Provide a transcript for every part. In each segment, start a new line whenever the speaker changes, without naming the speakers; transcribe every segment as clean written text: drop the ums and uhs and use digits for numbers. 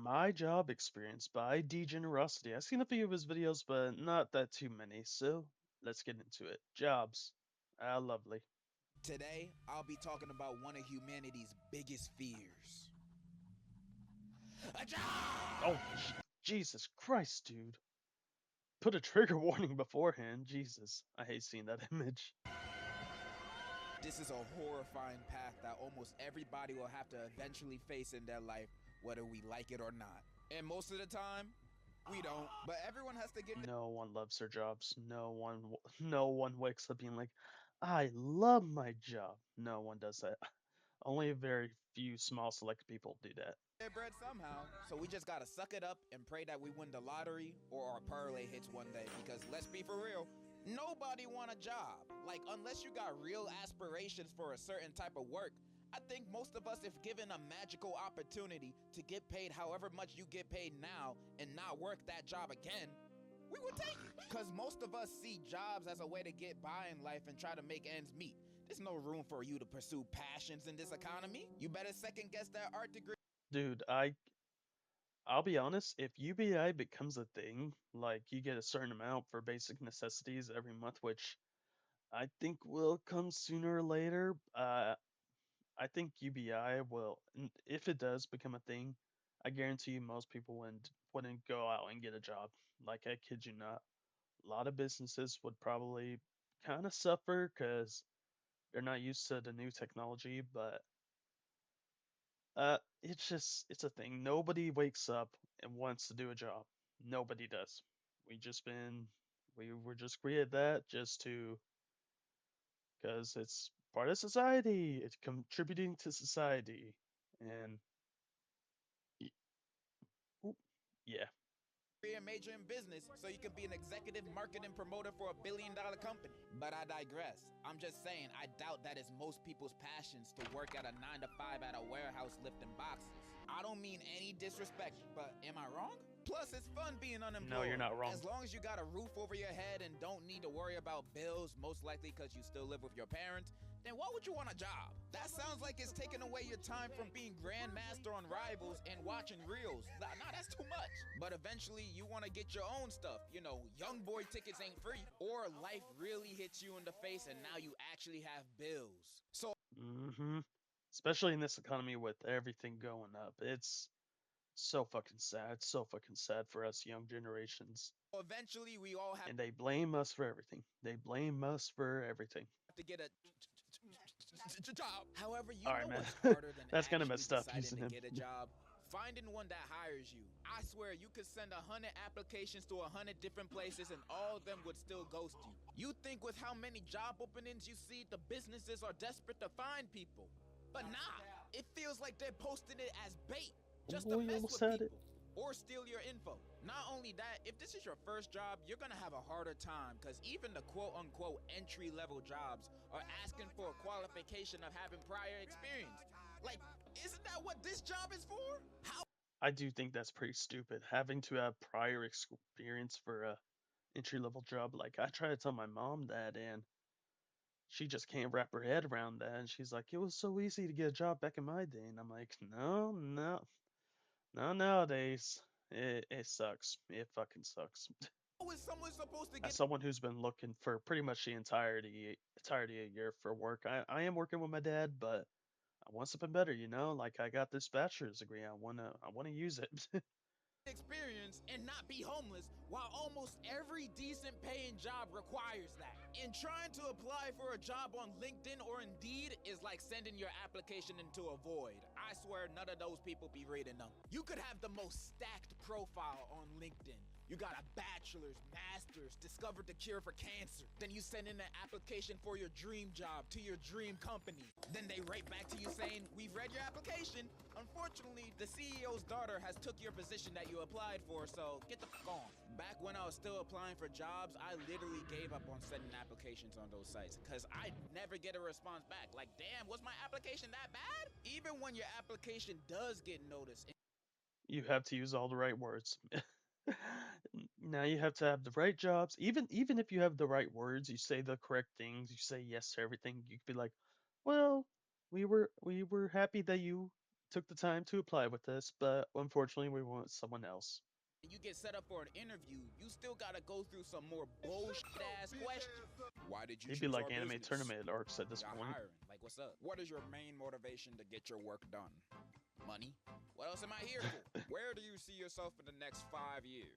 My Job Experience by Degenerosity. I've seen a few of his videos, but not that too many, so let's get into it. Jobs. Ah, lovely.
Today, I'll be talking about one of humanity's biggest fears. A
Oh,
job!
Jesus Christ, dude. Put a trigger warning beforehand. Jesus, I hate seeing that image.
This is a horrifying path that almost everybody will have to eventually face in their life, whether we like it or not. And most of the time, we don't. But everyone has to get
No one loves their jobs. No one wakes up being like, I love my job. No one does that. Only a very few small select people do that.
their bread somehow. So we just gotta suck it up and pray that we win the lottery or our parlay hits one day. Because let's be for real, nobody want a job. Like, unless you got real aspirations for a certain type of work, I think most of us, if given a magical opportunity to get paid however much you get paid now and not work that job again, we would take it. Because most of us see jobs as a way to get by in life and try to make ends meet. There's no room for you to pursue passions in this economy. You better second guess that art degree.
Dude, I'll be honest, if UBI becomes a thing, like you get a certain amount for basic necessities every month, which I think will come sooner or later, I think UBI will, if it does become a thing, I guarantee you most people wouldn't go out and get a job. Like, I kid you not. A lot of businesses would probably kind of suffer because they're not used to the new technology, but it's a thing. Nobody wakes up and wants to do a job. Nobody does. We just been we were just created that just to because it's part of society. It's contributing to society, and y- oop, yeah.
Career major in business so you can be an executive marketing promoter for $1 billion company. But I digress. I'm just saying, I doubt that is most people's passions to work at a 9 to 5 at a warehouse lifting boxes. I don't mean any disrespect, but am I wrong? Plus, it's fun being
No, you're
unemployed.
not wrong.
As long as you got a roof over your head and don't need to worry about bills, most likely because you still live with your parents, then why would you want a job? That sounds like it's taking away your time from being grandmaster on Rivals and watching reels. Nah, that's too much. But eventually you want to get your own stuff. You know, young boy tickets ain't free. Or life really hits you in the face and now you actually have bills. So
hmm Especially in this economy with everything going up, it's so fucking sad. So fucking sad for us young generations,
eventually we all have
and they blame us for everything. They blame us for everything.
to get a job. However, you
All right,
know
man.
what's harder than
That's kind of
actually
messed up
deciding
using
to
him.
get a job? Finding one that hires you. I swear you could send 100 applications to 100 different places and all of them would still ghost you. You think with how many job openings you see, the businesses are desperate to find people. But nah, it feels like they're posting it as bait just to
Oh, you
mess
almost
with
had it.
people or steal your info. Not only that, if this is your first job, you're gonna have a harder time because even the quote unquote entry level jobs are asking for a qualification of having prior experience. Like, isn't that what this job is for? How?
I do think that's pretty stupid. Having to have prior experience for a entry level job. Like, I try to tell my mom that, and she just can't wrap her head around that. And she's like, "It was so easy to get a job back in my day." And I'm like, "No, no, no. Nowadays, it sucks. It fucking sucks."
How is someone supposed to
As
get
someone who's been looking for pretty much the entirety of a year for work, I am working with my dad, but I want something better. Like, I got this bachelor's degree. I wanna use it.
experience and not be homeless while almost every decent paying job requires that? And trying to apply for a job on LinkedIn or Indeed is like sending your application into a void. I swear none of those people be reading them. You could have the most stacked profile on LinkedIn. You got a bachelor's, master's, discovered the cure for cancer. Then you send in an application for your dream job to your dream company. Then they write back to you saying, "We've read your application. Unfortunately, the CEO's daughter has took your position that you applied for, so get the fuck on." Back when I was still applying for jobs, I literally gave up on sending applications on those sites because I'd never get a response back. Like, damn, was my application that bad? Even when your application does get noticed,
You have to use all the right words. Now you have to have the right jobs. Even if you have the right words, you say the correct things, you say yes to everything. You could be like, "Well, we were happy that you took the time to apply with this, but unfortunately we want someone else.
You get set up for an interview, you still gotta go through some more bullshit ass questions. Why did you
They'd be
choose our
like anime
business?
tournament arcs at this
Got
point.
hiring. Like, what's up? What is your main motivation to get your work done? Money? What else am I here for? Where do you see yourself in the next 5 years?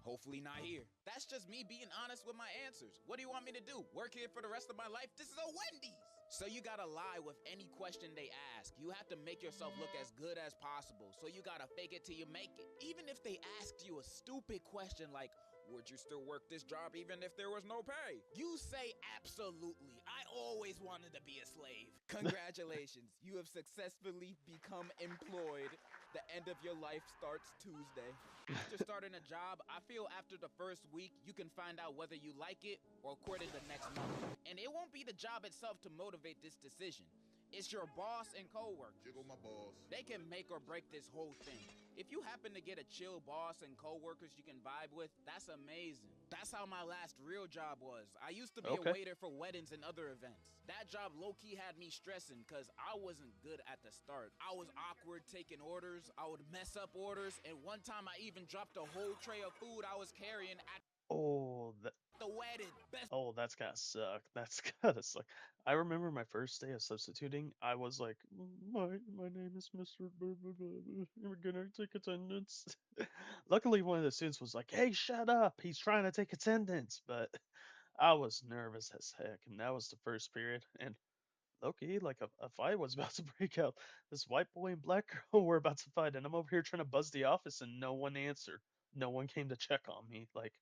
Hopefully not here. That's just me being honest with my answers. What do you want me to do? Work here for the rest of my life? This is a Wendy's. So you gotta lie with any question they ask. You have to make yourself look as good as possible. So you gotta fake it till you make it. Even if they asked you a stupid question like, would you still work this job even if there was no pay? You say absolutely. I always wanted to be a slave. Congratulations, you have successfully become employed. The end of your life starts Tuesday. After starting a job, I feel after the first week, you can find out whether you like it or quit in the next month. And it won't be the job itself to motivate this decision. It's your boss and coworkers.
Jiggle my balls.
They can make or break this whole thing. If you happen to get a chill boss and coworkers you can vibe with, that's amazing. That's how my last real job was. I used to be
Okay.
a waiter for weddings and other events. That job low-key had me stressing because I wasn't good at the start. I was awkward taking orders, I would mess up orders, and one time I even dropped a whole tray of food I was carrying at
Oh,
the wedding. Best
that's gotta suck. That's gotta suck. I remember my first day of substituting. I was like, my name is Mr. We're gonna take attendance. Luckily, one of the students was like, "Hey, shut up! He's trying to take attendance." But I was nervous as heck, and that was the first period. And low-key, like a fight was about to break out. This white boy and black girl were about to fight, and I'm over here trying to buzz the office, and no one answered. No one came to check on me. Like,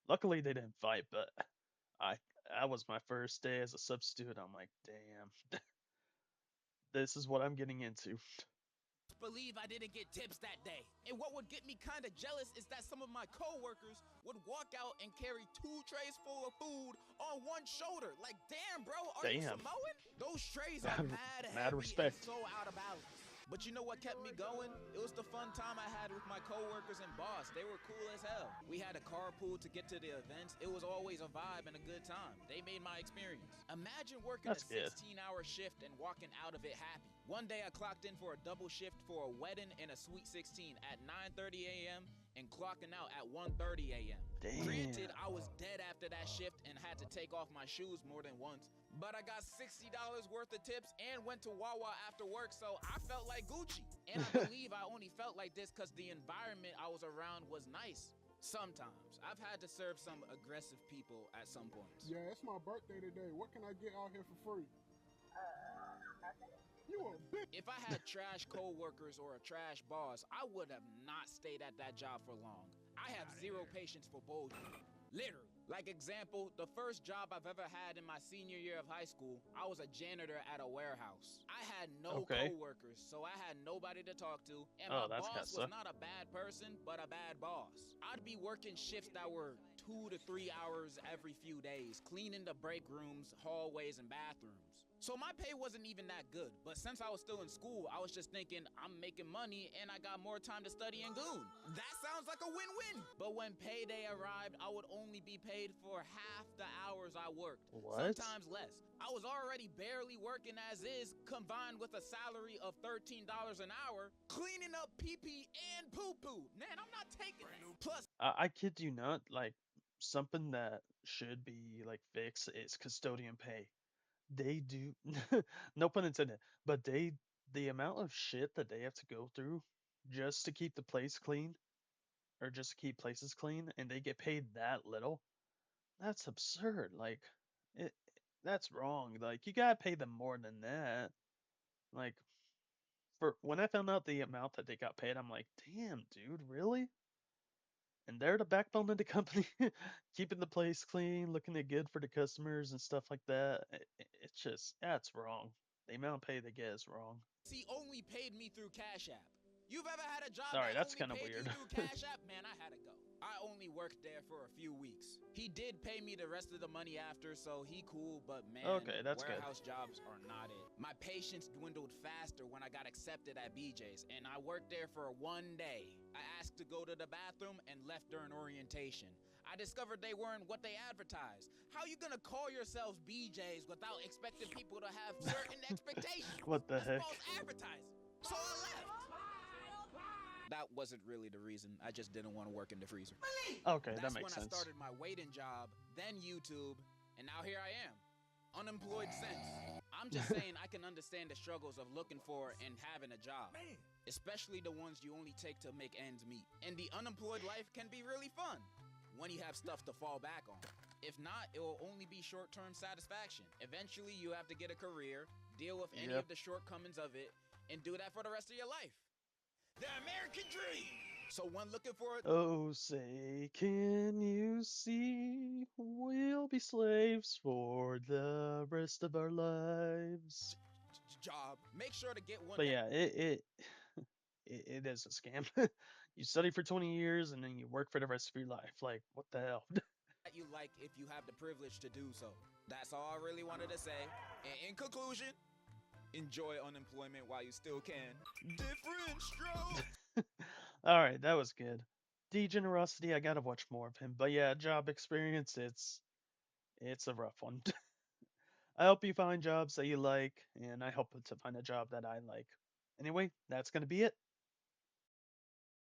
luckily they didn't fight, but I that was my first day as a substitute. I'm like, damn, this is what I'm getting into.
believe I didn't get tips that day. And what would get me kind of jealous is that some of my coworkers would walk out and carry 2 trays full of food on one shoulder. Like, damn, bro, are you
Damn,
Samoan? Those trays are mad
mad
heavy and
respect.
so out of balance. But you know what kept me going? It was the fun time I had with my coworkers and boss. They were cool as hell. We had a carpool to get to the events. It was always a vibe and a good time. They made my experience. Imagine working
That's
a
good.
16-hour shift and walking out of it happy. One day I clocked in for a double shift for a wedding and a sweet 16 at 9:30 a.m. and clocking out at 1:30 a.m.
Damn.
Granted, I was dead after that shift and had to take off my shoes more than once, but I got $60 worth of tips and went to Wawa after work, so I felt like Gucci. And I believe I only felt like this because the environment I was around was nice. Sometimes. I've had to serve some aggressive people at some points.
Yeah, it's my birthday today. What can I get out here for free? You a bitch.
If I had trash coworkers or a trash boss, I would have not stayed at that job for long. I have zero patience for bullshit. Literally. Like example, the first job I've ever had in my senior year of high school, I was a janitor at a warehouse. I had no
Okay.
coworkers, so I had nobody to talk to, and
Oh,
my
that's gotta
boss was
suck.
not a bad person, but a bad boss. I'd be working shifts that were 2 to 3 hours every few days, cleaning the break rooms, hallways, and bathrooms. So my pay wasn't even that good, but since I was still in school, I was just thinking, I'm making money and I got more time to study and goon. That sounds like a win-win. But when payday arrived, I would only be paid for half the hours I worked.
What?
Sometimes less. I was already barely working as is, combined with a salary of $13 an hour, cleaning up pee-pee and poo-poo. Man, I'm not taking that. Plus,
I kid you not. Like, something that should be like fixed is custodian pay. They do, no pun intended, but the amount of shit that they have to go through just to keep the place clean or just to keep places clean, and they get paid that little. That's absurd. Like, it that's wrong. Like, you gotta pay them more than that. Like, for when I found out the amount that they got paid, I'm like, damn, dude, really? And they're the backbone of the company, keeping the place clean, looking it good for the customers and stuff like that. It's just that's wrong. The amount of pay they get is wrong.
he only paid me through Cash App. You've ever had a job
All right,
that
that's
only
kind of
paid you
weird.
through Cash App? Man, I had to go. I only worked there for a few weeks. He did pay me the rest of the money after, so he cool, but man,
Okay, that's good.
warehouse jobs are not it. My patience dwindled faster when I got accepted at BJ's, and I worked there for 1 day. I asked to go to the bathroom and left during orientation. I discovered they weren't what they advertised. How you gonna call yourselves BJ's without expecting people to have certain expectations?
What the
That's
heck?
false advertising. So I left. That wasn't really the reason. I just didn't want to work in the freezer.
Okay, that
That's
makes
when I
sense.
started my waiting job, then YouTube, and now here I am. Unemployed since. I'm just saying I can understand the struggles of looking for and having a job. Especially the ones you only take to make ends meet. And the unemployed life can be really fun when you have stuff to fall back on. If not, it will only be short-term satisfaction. Eventually, you have to get a career, deal with any
Yep.
of the shortcomings of it, and do that for the rest of your life. The American dream! So when looking for a
Oh, say, can you see? We'll be slaves for the rest of our lives.
job, make sure to get one
But yeah, it is a scam. You study for 20 years and then you work for the rest of your life. Like, what the hell?
that you like if you have the privilege to do so. That's all I really wanted to say. And in conclusion, enjoy unemployment while you still can. Different stroke.
All right, that was good. Degenerosity, I gotta watch more of him. But yeah, job experience, it's a rough one. I hope you find jobs that you like, and I hope to find a job that I like. Anyway, that's gonna be it.